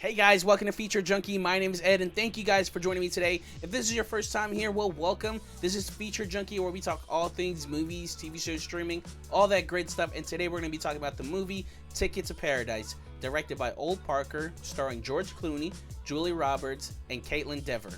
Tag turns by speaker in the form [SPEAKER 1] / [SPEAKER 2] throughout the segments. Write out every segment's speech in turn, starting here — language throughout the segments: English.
[SPEAKER 1] Hey guys, welcome to Feature Junkie. My name is Ed and thank you guys for joining me today. If this is your first time here, well, welcome. This is Feature Junkie, where we talk all things movies, TV shows, streaming, all that great stuff. And today we're going to be talking about the movie Ticket to Paradise, directed by Ol Parker, starring George Clooney, Julia Roberts, and Kaitlyn Dever.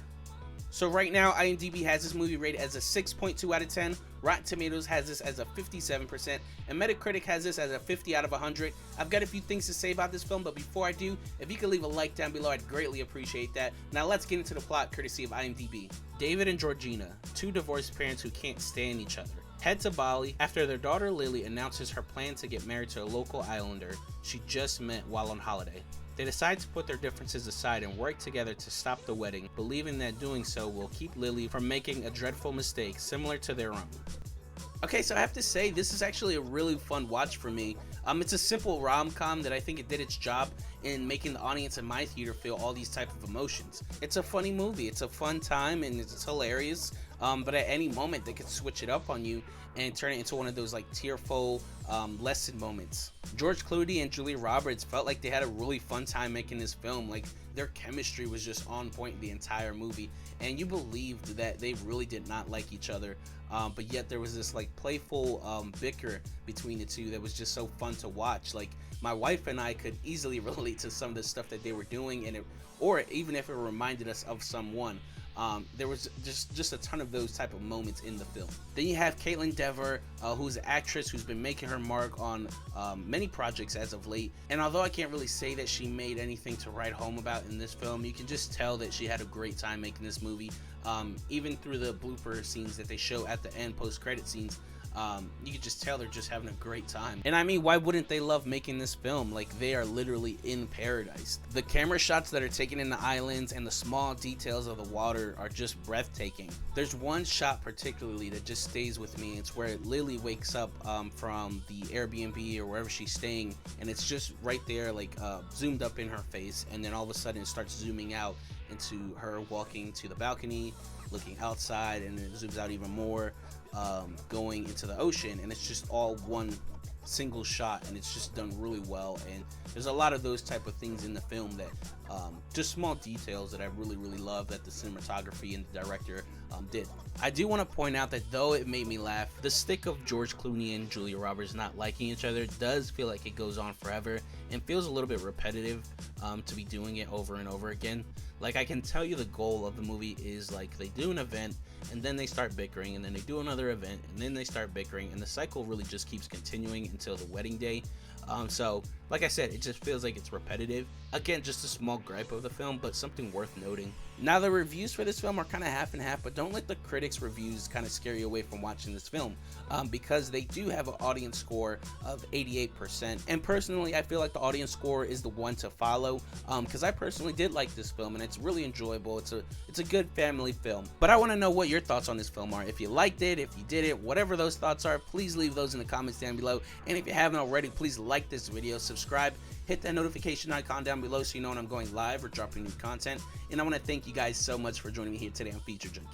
[SPEAKER 1] So right now, IMDb has this movie rated as a 6.2 out of 10. Rotten Tomatoes has this as a 57%, and Metacritic has this as a 50 out of 100. I've got a few things to say about this film, but before I do, if you could leave a like down below, I'd greatly appreciate that. Now let's get into the plot, courtesy of IMDb. David and Georgina, two divorced parents who can't stand each other, head to Bali after their daughter Lily announces her plan to get married to a local islander she just met while on holiday. They decide to put their differences aside and work together to stop the wedding, believing that doing so will keep Lily from making a dreadful mistake similar to their own. Okay, so I have to say, this is actually a really fun watch for me. It's a simple rom-com that I think it did its job in making the audience in my theater feel all these type of emotions. It's a funny movie, it's a fun time, and it's hilarious, but at any moment they could switch it up on you and turn it into one of those like tearful lesson moments. George Clooney and Julia Roberts felt like they had a really fun time making this film. Like, their chemistry was just on point the entire movie, and you believed that they really did not like each other, but yet there was this like playful bicker between the two that was just so fun to watch. Like, my wife and I could easily relate to some of the stuff that they were doing, and or even if it reminded us of someone. There was just a ton of those type of moments in the film. Then you have Kaitlyn Dever, who's an actress who's been making her mark on many projects as of late. And although I can't really say that she made anything to write home about in this film, you can just tell that she had a great time making this movie. Even through the blooper scenes that they show at the end, post-credit scenes, you can just tell they're just having a great time. And I mean, why wouldn't they love making this film? Like, they are literally in paradise. The camera shots that are taken in the islands and the small details of the water are just breathtaking. There's one shot particularly that just stays with me. It's where Lily wakes up from the Airbnb or wherever she's staying, and it's just right there, like zoomed up in her face, and then all of a sudden it starts zooming out into her walking to the balcony, looking outside, and it zooms out even more, going into the ocean, and it's just all one single shot, and it's just done really well. And there's a lot of those type of things in the film that just small details that I really love that the cinematography and the director did. I do want to point out that though it made me laugh, the stick of George Clooney and Julia Roberts not liking each other does feel like it goes on forever and feels a little bit repetitive to be doing it over and over again. Like, I can tell you the goal of the movie is like they do an event and then they start bickering, and then they do another event and then they start bickering, and the cycle really just keeps continuing until the wedding day. So like I said, it just feels like it's repetitive. Again, just a small gripe of the film, but something worth noting. Now, the reviews for this film are kind of half and half, but don't let the critics' reviews kind of scare you away from watching this film, because they do have an audience score of 88%. And personally, I feel like the audience score is the one to follow, because I personally did like this film, and it's really enjoyable. It's a good family film. But I want to know what your thoughts on this film are. If you liked it, if you did it, whatever those thoughts are, please leave those in the comments down below. And if you haven't already, please like this video, subscribe, hit that notification icon down below so you know when I'm going live or dropping new content. And I want to thank you guys so much for joining me here today on Feature Junkie.